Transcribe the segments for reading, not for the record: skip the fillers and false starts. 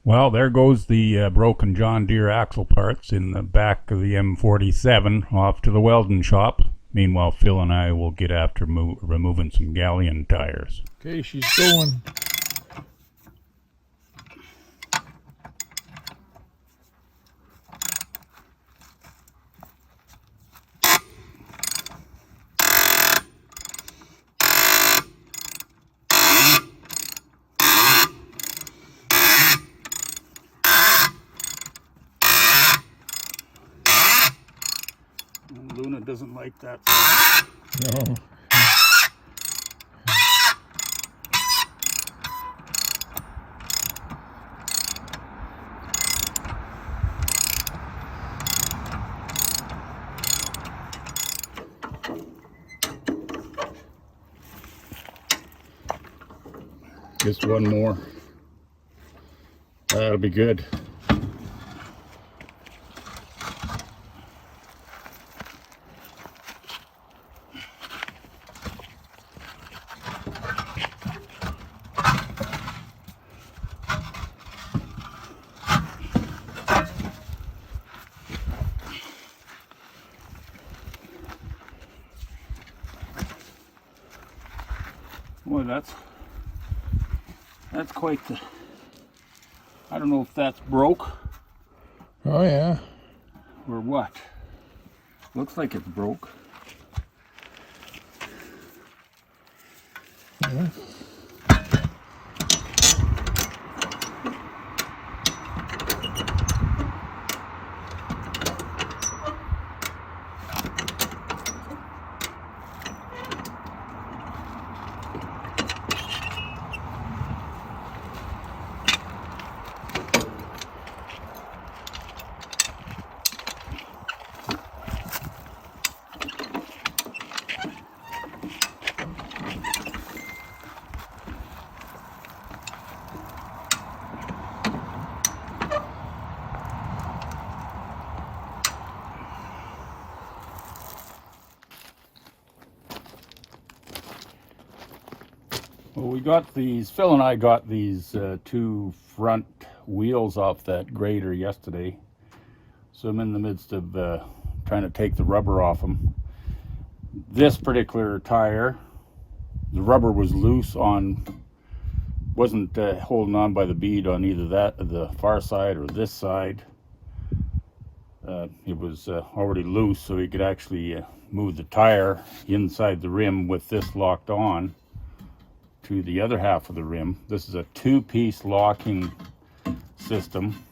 Well, there goes the broken John Deere axle parts in the back of the M47 off to the welding shop. Meanwhile, Phil and I will get after removing some Galion tires. Okay, she's going. Luna doesn't like that. No. Just one more. That'll be good. Boy, that's quite the, I don't know if that's broke Oh yeah. or what. Looks like it's broke. Yeah. Well, we got these, Phil and I got these two front wheels off that grader yesterday. So I'm in the midst of trying to take the rubber off them. This particular tire, the rubber was loose on, wasn't holding on by the bead on either the far side or this side. It was already loose, so you could actually move the tire inside the rim with this locked on to the other half of the rim. This is a two-piece locking system.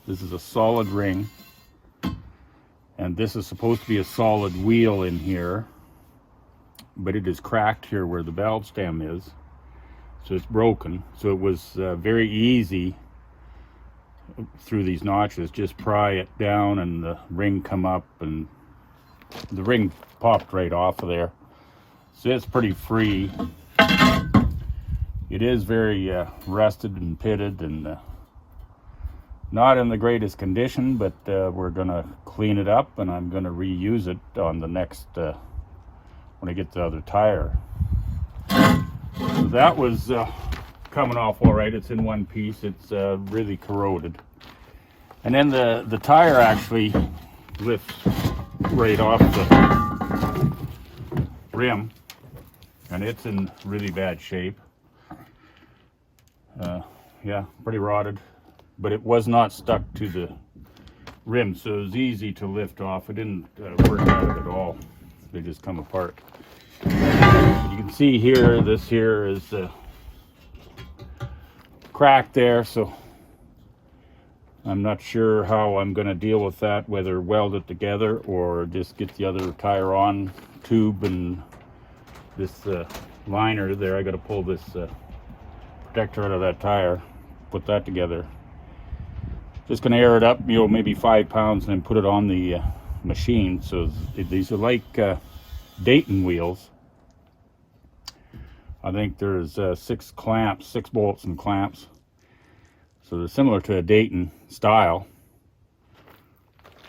This is a solid ring, and this is supposed to be a solid wheel in here, but it is cracked here where the valve stem is, so it's broken. So it was very easy through these notches, just pry it down and the ring come up, and the ring popped right off of there. So it's pretty free. It is very rusted and pitted and not in the greatest condition, but we're gonna clean it up, and I'm gonna reuse it on the next when I get the other tire. So that was coming off all right. It's in one piece. It's really corroded, and then the tire actually lifts right off the rim, and it's in really bad shape. Yeah, pretty rotted, but it was not stuck to the rim, so it was easy to lift off. It didn't work out at all. They just come apart. You can see here, this here is cracked there, so I'm not sure how I'm going to deal with that, whether weld it together or just get the other tire on tube and this liner there. I got to pull this protector out of that tire, put that together. Just gonna air it up, you know, maybe 5 pounds, and then put it on the machine. So these are like Dayton wheels. I think there's 6 clamps, 6 bolts and clamps. So they're similar to a Dayton style.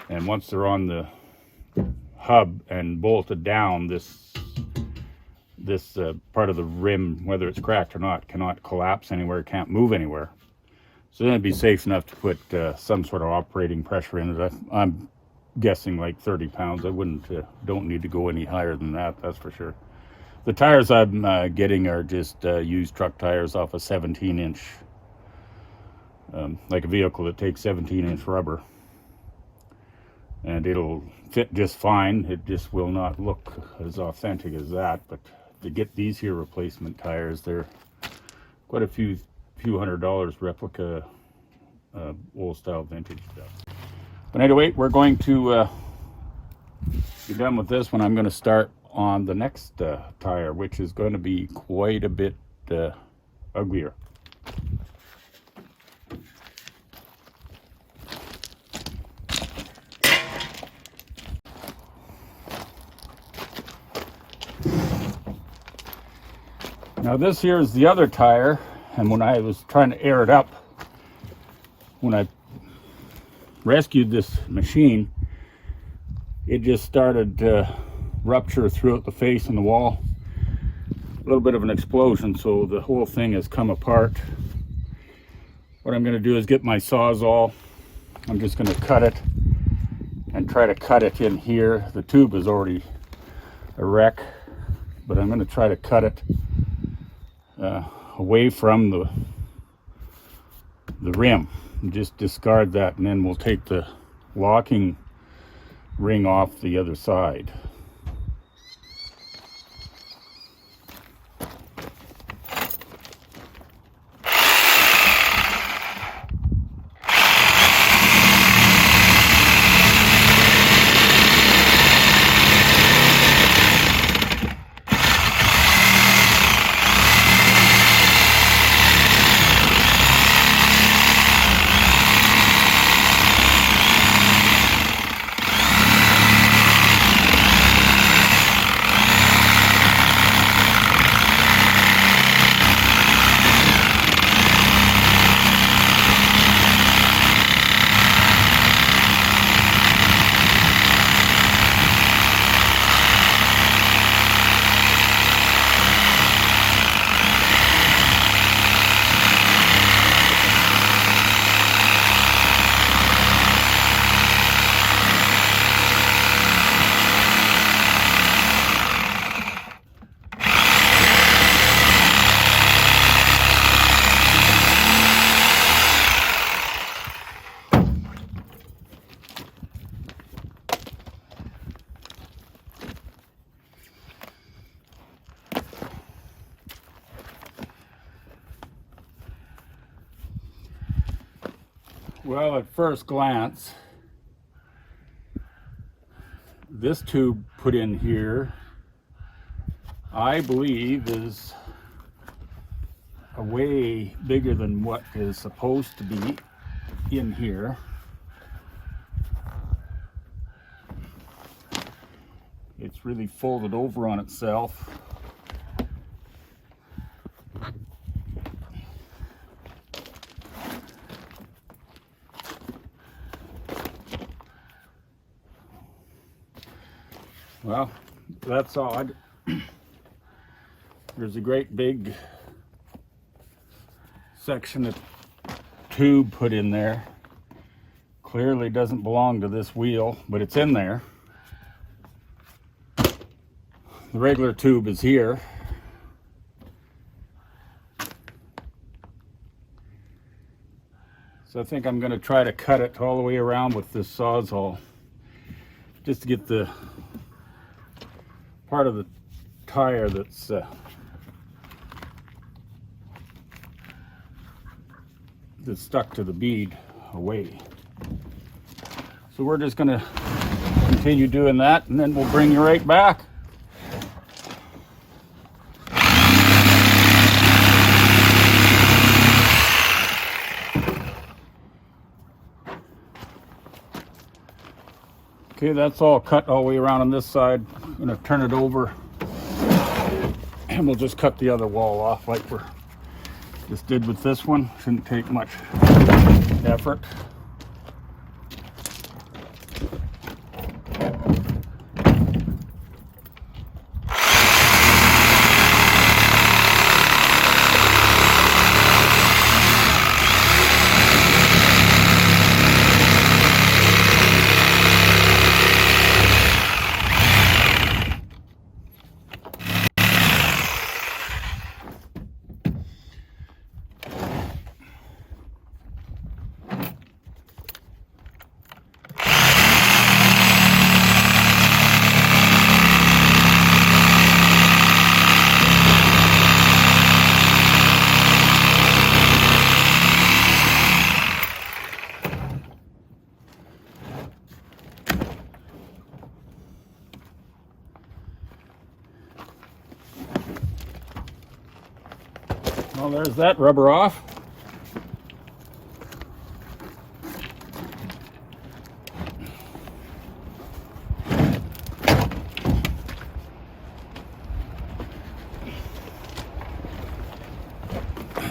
And once they're on the hub and bolted down, this part of the rim, whether it's cracked or not, cannot collapse anywhere, can't move anywhere. So then it'd be safe enough to put some sort of operating pressure in it. I'm guessing like 30 pounds. I don't need to go any higher than that, that's for sure. The tires I'm getting are just used truck tires off a 17-inch, like a vehicle that takes 17-inch rubber. And it'll fit just fine. It just will not look as authentic as that. But to get these here replacement tires, they're quite a few $100 replica old style vintage stuff. But anyway, we're going to be done with this one. I'm going to start on the next tire, which is going to be quite a bit uglier. Now this here is the other tire, and when I was trying to air it up, when I rescued this machine, it just started to rupture throughout the face and the wall. A little bit of an explosion, so the whole thing has come apart. What I'm going to do is get my Sawzall. I'm just going to cut it and try to cut it in here. The tube is already a wreck, but I'm going to try to cut it away from the rim. Just discard that, and then we'll take the locking ring off the other side. Well, at first glance, this tube put in here, I believe, is a way bigger than what is supposed to be in here. It's really folded over on itself. Well, that's odd. There's a great big section of tube put in there. Clearly doesn't belong to this wheel, but it's in there. The regular tube is here. So I think I'm going to try to cut it all the way around with this Sawzall, just to get the part of the tire that's stuck to the bead away. So we're just going to continue doing that, and then we'll bring you right back. Okay, that's all cut all the way around on this side. I'm going to turn it over, and we'll just cut the other wall off like we just did with this one. Shouldn't take much effort. Well, there's that rubber off.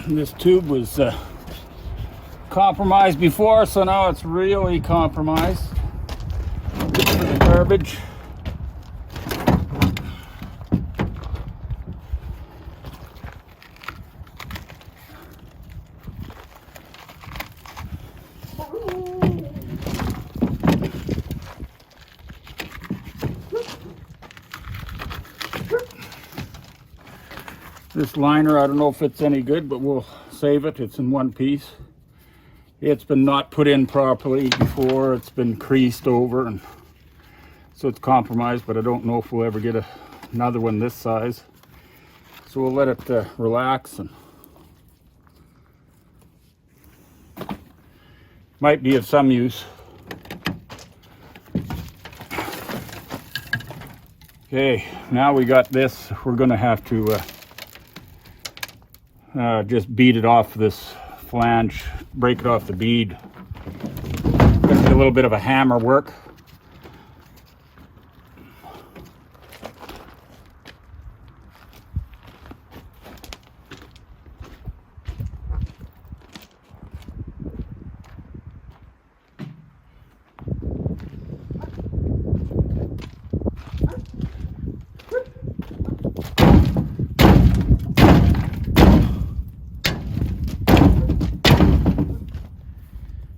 This tube was compromised before, so now it's really compromised. Good for the garbage. This liner, I don't know if it's any good, but we'll save it. It's in one piece. It's been not put in properly before. It's been creased over, and so it's compromised, but I don't know if we'll ever get another one this size. So we'll let it relax, and might be of some use. Okay, now we got this. We're gonna have to just bead it off this flange, break it off the bead. Gonna be a little bit of a hammer work.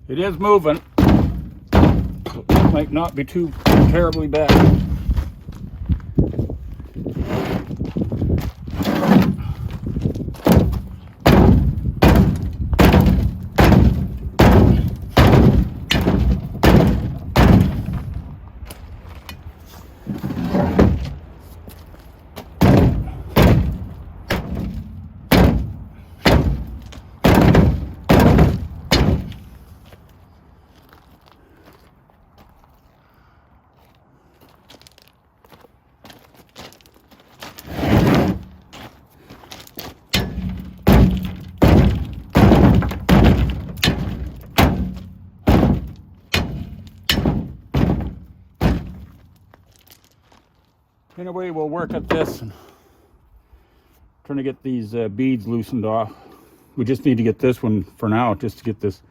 It is moving. Might not be too terribly bad. Anyway, we'll work at this and trying to get these beads loosened off. We just need to get this one for now, just to get this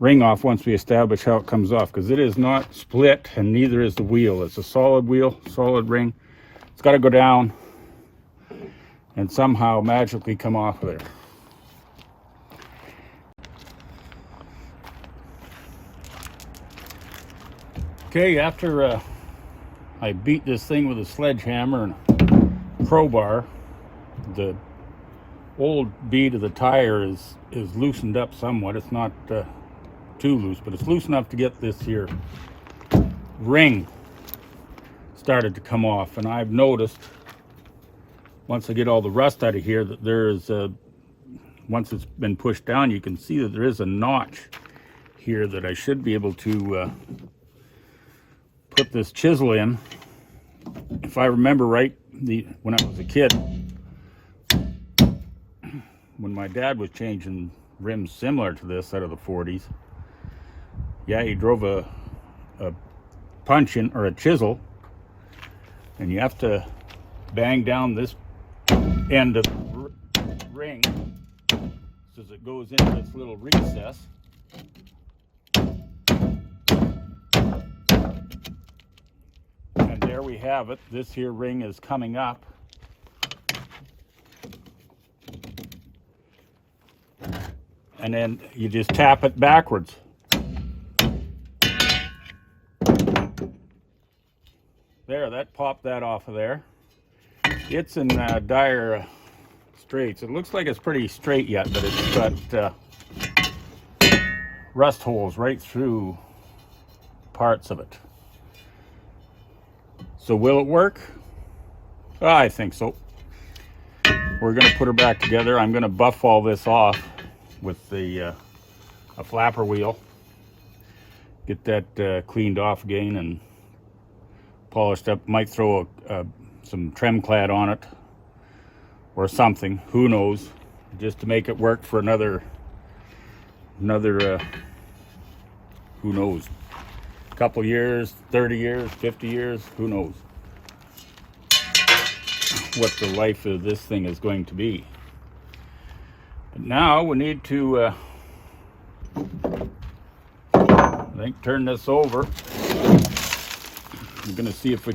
ring off once we establish how it comes off, because it is not split and neither is the wheel. It's a solid wheel, solid ring. It's got to go down and somehow magically come off of there. Okay, after I beat this thing with a sledgehammer and a crowbar, the old bead of the tire is loosened up somewhat. It's not too loose, but it's loose enough to get this here ring started to come off. And I've noticed, once I get all the rust out of here, that there is once it's been pushed down, you can see that there is a notch here that I should be able to put this chisel in. If I remember right, when I was a kid, when my dad was changing rims similar to this out of the 40s, yeah, he drove a punch in, or a chisel, and you have to bang down this end of the ring so it goes into this little recess. And there we have it. This here ring is coming up. And then you just tap it backwards. There, that popped that off of there. It's in dire straits. It looks like it's pretty straight yet, but it's got rust holes right through parts of it. So will it work? I think so. We're going to put her back together. I'm going to buff all this off with a flapper wheel. Get that cleaned off again and polished up. Might throw some trim clad on it or something. Who knows? just to make it work for another who knows, couple years, 30 years, 50 years, who knows what the life of this thing is going to be. But now we need to I think turn this over. I'm gonna see if we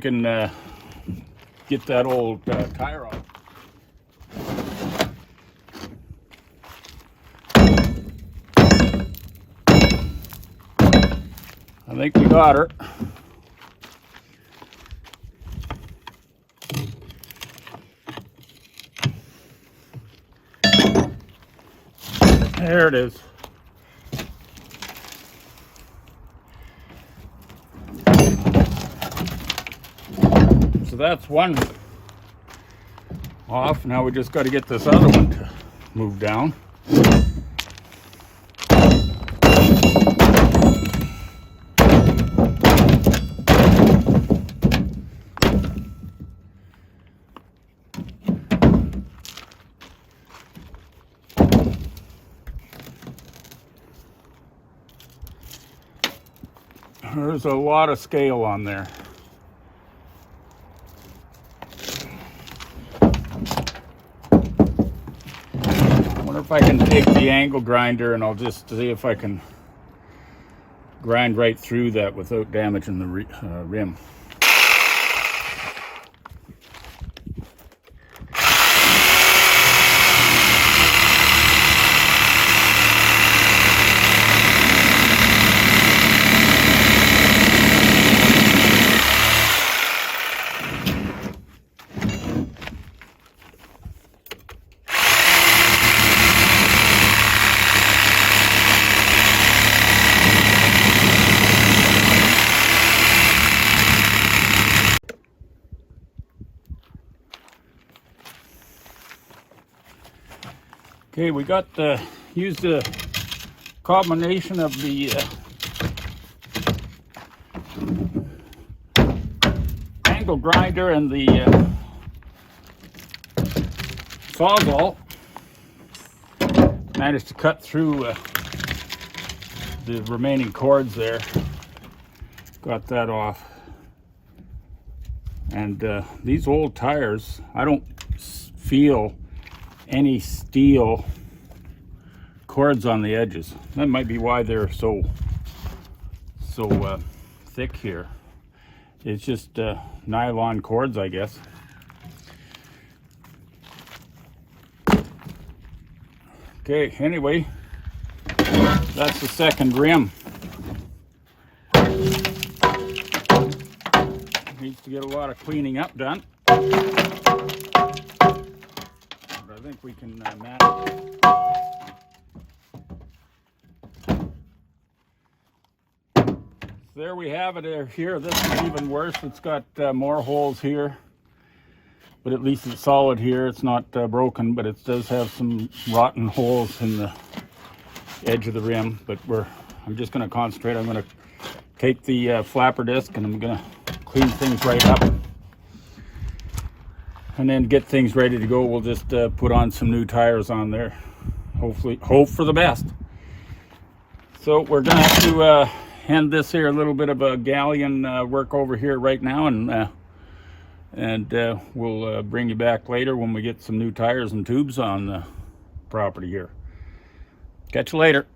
can get that old tire off. I think we got her. There it is. So that's one off. Now we just got to get this other one to move down. There's a lot of scale on there. I wonder if I can take the angle grinder and I'll just see if I can grind right through that without damaging the rim. Okay, we got used a combination of the angle grinder and the sawzall. Managed to cut through the remaining cords there. Got that off. And these old tires, I don't feel any steel cords on the edges. That might be why they're so thick here. It's just nylon cords, I guess. Okay, anyway, that's the second rim. Needs to get a lot of cleaning up done. I think we can manage it. So there we have it here. This is even worse. It's got more holes here, but at least it's solid here. It's not broken, but it does have some rotten holes in the edge of the rim. But I'm just going to concentrate. I'm going to take the flapper disc and I'm going to clean things right up. And then get things ready to go. We'll just put on some new tires on there. Hopefully, hope for the best. So we're gonna have to end this here, a little bit of a Galion work over here right now, and we'll bring you back later when we get some new tires and tubes on the property here. Catch you later.